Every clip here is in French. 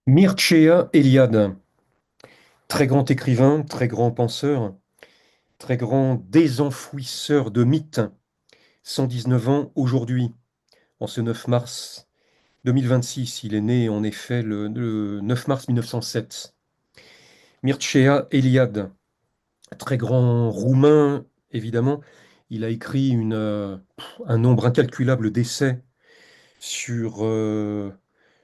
Mircea Eliade, très grand écrivain, très grand penseur, très grand désenfouisseur de mythes, 119 ans aujourd'hui, en ce 9 mars 2026. Il est né en effet le 9 mars 1907. Mircea Eliade, très grand roumain, évidemment. Il a écrit un nombre incalculable d'essais sur,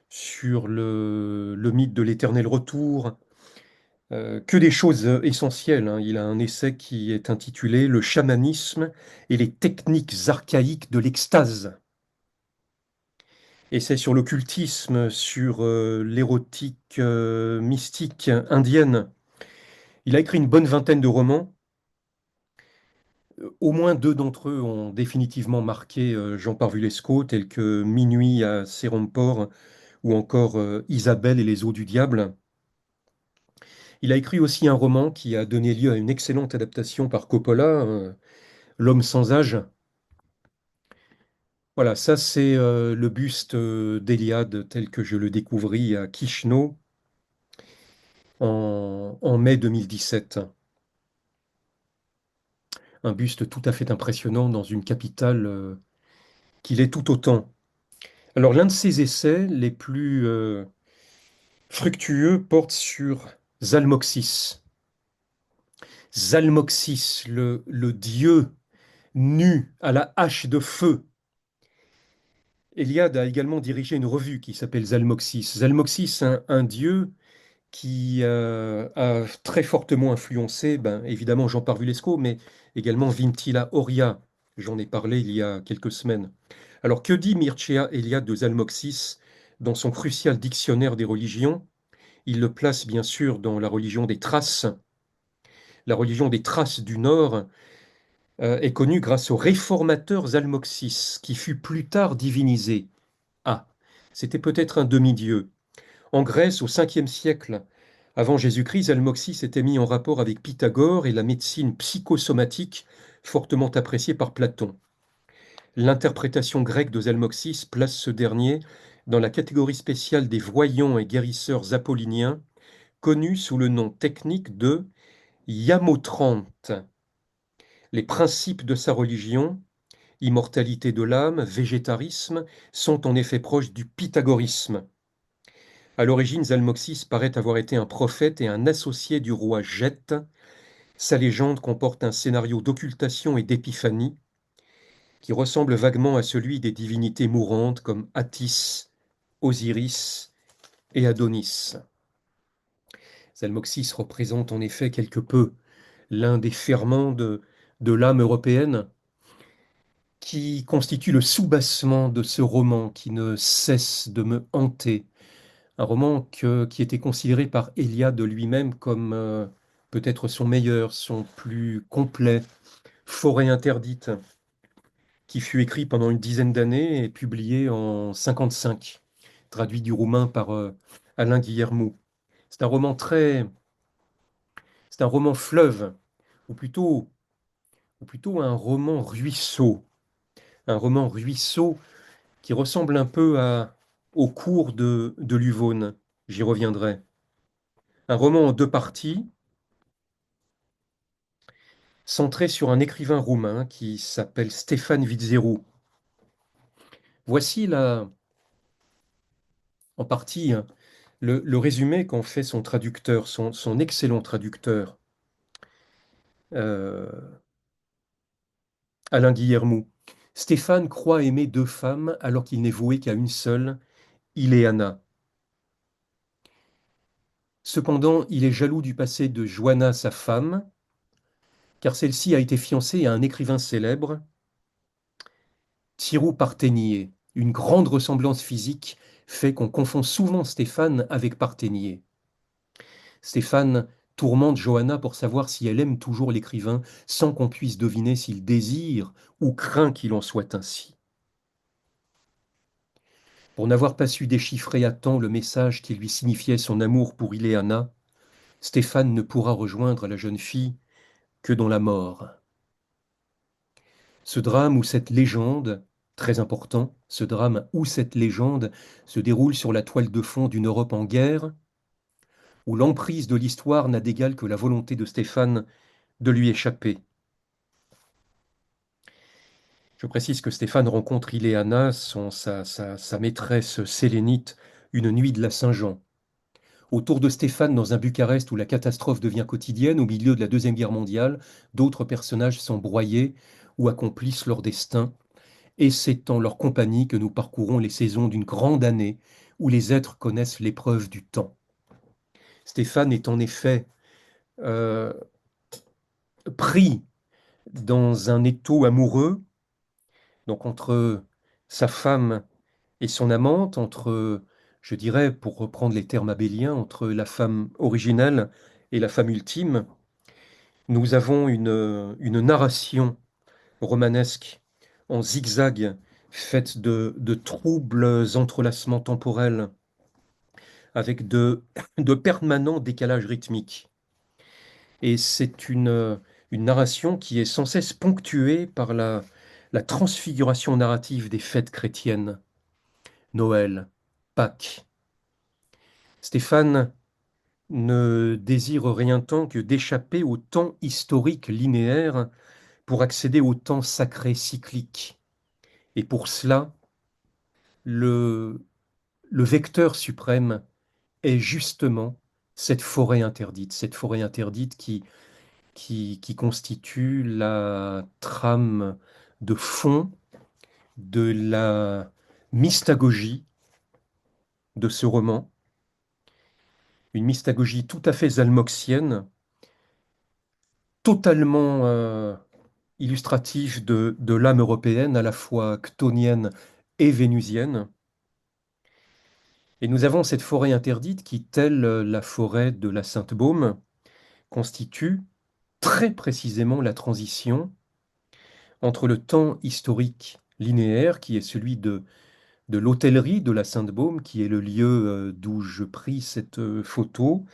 sur le mythe de l'éternel retour. Que des choses essentielles, hein. Il a un essai qui est intitulé Le chamanisme et les techniques archaïques de l'extase. Essai sur l'occultisme, sur l'érotique mystique indienne. Il a écrit une bonne vingtaine de romans. Au moins deux d'entre eux ont définitivement marqué Jean Parvulesco, tels que Minuit à Serampore ou encore Isabelle et les eaux du diable. Il a écrit aussi un roman qui a donné lieu à une excellente adaptation par Coppola, L'homme sans âge. Voilà, ça c'est le buste d'Éliade tel que je le découvris à Chisinau en mai 2017. Un buste tout à fait impressionnant dans une capitale qu'il est tout autant. Alors l'un de ses essais les plus fructueux porte sur Zalmoxis. Zalmoxis, le dieu nu à la hache de feu. Eliade a également dirigé une revue qui s'appelle Zalmoxis. Zalmoxis, un dieu qui a très fortement influencé, ben, évidemment Jean Parvulesco, mais également Vintila Oria. J'en ai parlé il y a quelques semaines. Alors que dit Mircea Eliade de Zalmoxis dans son crucial dictionnaire des religions? Il le place bien sûr dans la religion des Thraces. La religion des Thraces du Nord est connue grâce au réformateur Zalmoxis, qui fut plus tard divinisé. Ah, c'était peut-être un demi-dieu. En Grèce, au 5e siècle avant Jésus-Christ, Zalmoxis s'était mis en rapport avec Pythagore et la médecine psychosomatique fortement appréciée par Platon. L'interprétation grecque de Zalmoxis place ce dernier dans la catégorie spéciale des voyants et guérisseurs apolliniens, connus sous le nom technique de Yamotrante. Les principes de sa religion, immortalité de l'âme, végétarisme, sont en effet proches du pythagorisme. À l'origine, Zalmoxis paraît avoir été un prophète et un associé du roi Geth. Sa légende comporte un scénario d'occultation et d'épiphanie qui ressemble vaguement à celui des divinités mourantes comme Attis, Osiris et Adonis. Zalmoxis représente en effet quelque peu l'un des ferments de l'âme européenne qui constitue le soubassement de ce roman qui ne cesse de me hanter. Un roman qui était considéré par Eliade lui-même comme peut-être son meilleur, son plus complet, Forêt interdite, qui fut écrit pendant une dizaine d'années et publié en 55, traduit du roumain par Alain Guillermo. C'est un roman c'est un roman fleuve, ou plutôt un roman ruisseau. Un roman ruisseau qui ressemble un peu au cours de Luvone. J'y reviendrai. Un roman en deux parties, centré sur un écrivain roumain qui s'appelle Stéphane Vizerou. Voici en partie le résumé qu'en fait son traducteur, son excellent traducteur, euh, Alain Guillermou. Stéphane croit aimer deux femmes alors qu'il n'est voué qu'à une seule, Ileana. Cependant, il est jaloux du passé de Joanna, sa femme, car celle-ci a été fiancée à un écrivain célèbre, Tirou Parthénier. Une grande ressemblance physique fait qu'on confond souvent Stéphane avec Parthénier. Stéphane tourmente Johanna pour savoir si elle aime toujours l'écrivain, sans qu'on puisse deviner s'il désire ou craint qu'il en soit ainsi. Pour n'avoir pas su déchiffrer à temps le message qui lui signifiait son amour pour Ileana, Stéphane ne pourra rejoindre la jeune fille que dans la mort. Ce drame ou cette légende très important, ce drame ou cette légende se déroule sur la toile de fond d'une Europe en guerre, où l'emprise de l'histoire n'a d'égal que la volonté de Stéphane de lui échapper. Je précise que Stéphane rencontre Iléana, sa maîtresse sélénite, une nuit de la Saint-Jean. Autour de Stéphane, dans un Bucarest où la catastrophe devient quotidienne, au milieu de la Deuxième Guerre mondiale, d'autres personnages sont broyés ou accomplissent leur destin. Et c'est en leur compagnie que nous parcourons les saisons d'une grande année où les êtres connaissent l'épreuve du temps. Stéphane est en effet euh, pris dans un étau amoureux, donc entre sa femme et son amante, entre, je dirais, pour reprendre les termes abéliens, entre la femme originelle et la femme ultime. Nous avons une narration romanesque en zigzag, faite de troubles entrelacements temporels, avec de permanents décalages rythmiques. Et c'est une narration qui est sans cesse ponctuée par la transfiguration narrative des fêtes chrétiennes, Noël, Pâques. Stéphane ne désire rien tant que d'échapper au temps historique linéaire pour accéder au temps sacré cyclique. Et pour cela, le, le vecteur suprême est justement cette forêt interdite qui constitue la trame de fond de la mystagogie de ce roman, une mystagogie tout à fait zalmoxienne, totalement illustratif de l'âme européenne, à la fois chtonienne et vénusienne. Et nous avons cette forêt interdite qui, telle la forêt de la Sainte-Baume, constitue très précisément la transition entre le temps historique linéaire, qui est celui de l'hôtellerie de la Sainte-Baume, qui est le lieu d'où je pris cette photo,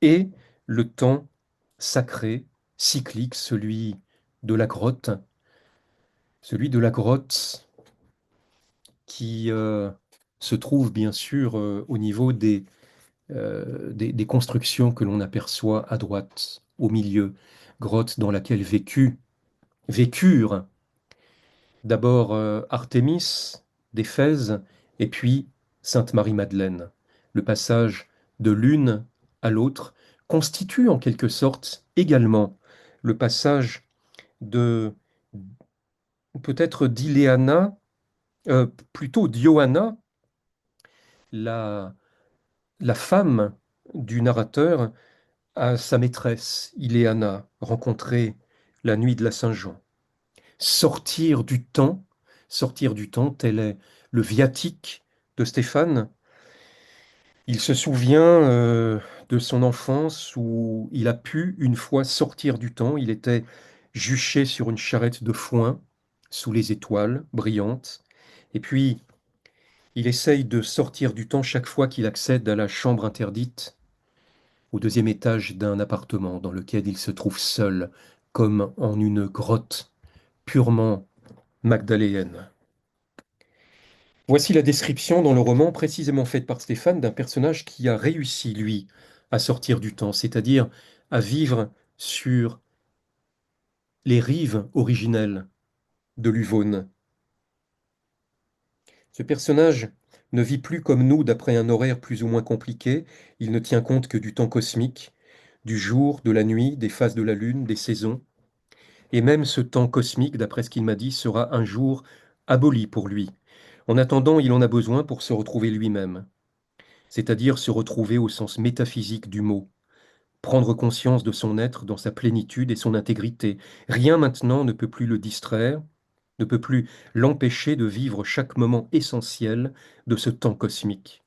et le temps sacré, cyclique, de la grotte, celui de la grotte qui se trouve bien sûr au niveau des constructions que l'on aperçoit à droite, au milieu, grotte dans laquelle vécurent d'abord Artémis d'Éphèse et puis Sainte Marie-Madeleine. Le passage de l'une à l'autre constitue en quelque sorte également le passage de peut-être d'Iléana, plutôt d'Ioanna, la, la femme du narrateur, à sa maîtresse, Iléana, rencontrée la nuit de la Saint-Jean. Sortir du temps, sortir du temps, tel est le viatique de Stéphane. Il se souvient de son enfance où il a pu une fois sortir du temps. Il était juché sur une charrette de foin sous les étoiles brillantes. Et puis, il essaye de sortir du temps chaque fois qu'il accède à la chambre interdite au deuxième étage d'un appartement dans lequel il se trouve seul, comme en une grotte purement magdaléenne. Voici la description dans le roman précisément faite par Stéphane d'un personnage qui a réussi, lui, à sortir du temps, c'est-à-dire à vivre sur les rives originelles de l'Uvone. Ce personnage ne vit plus comme nous d'après un horaire plus ou moins compliqué, il ne tient compte que du temps cosmique, du jour, de la nuit, des phases de la lune, des saisons. Et même ce temps cosmique, d'après ce qu'il m'a dit, sera un jour aboli pour lui. En attendant, il en a besoin pour se retrouver lui-même, c'est-à-dire se retrouver au sens métaphysique du mot, prendre conscience de son être dans sa plénitude et son intégrité. Rien maintenant ne peut plus le distraire, ne peut plus l'empêcher de vivre chaque moment essentiel de ce temps cosmique.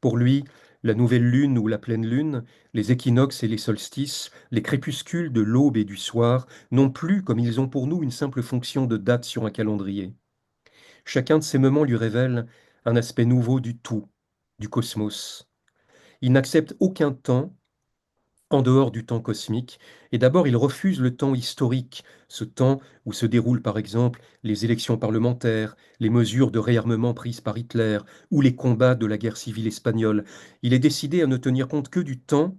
Pour lui, la nouvelle lune ou la pleine lune, les équinoxes et les solstices, les crépuscules de l'aube et du soir, n'ont plus, comme ils ont pour nous, une simple fonction de date sur un calendrier. Chacun de ces moments lui révèle un aspect nouveau du tout, du cosmos. Il n'accepte aucun temps en dehors du temps cosmique, et d'abord il refuse le temps historique, ce temps où se déroulent par exemple les élections parlementaires, les mesures de réarmement prises par Hitler ou les combats de la guerre civile espagnole. Il est décidé à ne tenir compte que du temps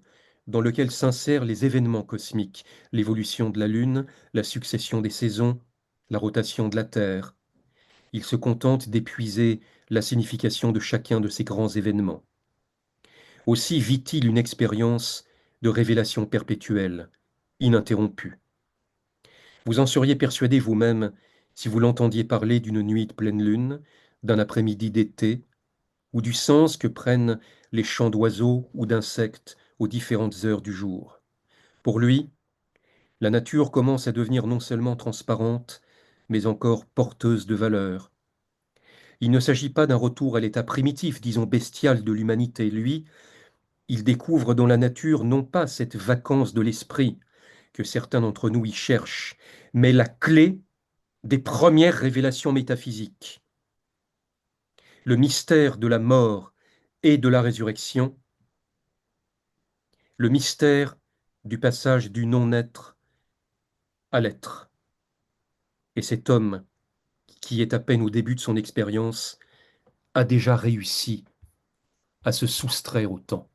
dans lequel s'insèrent les événements cosmiques, l'évolution de la Lune, la succession des saisons, la rotation de la Terre. Il se contente d'épuiser la signification de chacun de ces grands événements. Aussi vit-il une expérience de révélation perpétuelle, ininterrompue. Vous en seriez persuadé vous-même si vous l'entendiez parler d'une nuit de pleine lune, d'un après-midi d'été, ou du sens que prennent les chants d'oiseaux ou d'insectes aux différentes heures du jour. Pour lui, la nature commence à devenir non seulement transparente, mais encore porteuse de valeur. Il ne s'agit pas d'un retour à l'état primitif, disons bestial de l'humanité. Lui, il découvre dans la nature non pas cette vacance de l'esprit que certains d'entre nous y cherchent, mais la clé des premières révélations métaphysiques. Le mystère de la mort et de la résurrection, le mystère du passage du non-être à l'être. Et cet homme, qui est à peine au début de son expérience, a déjà réussi à se soustraire au temps.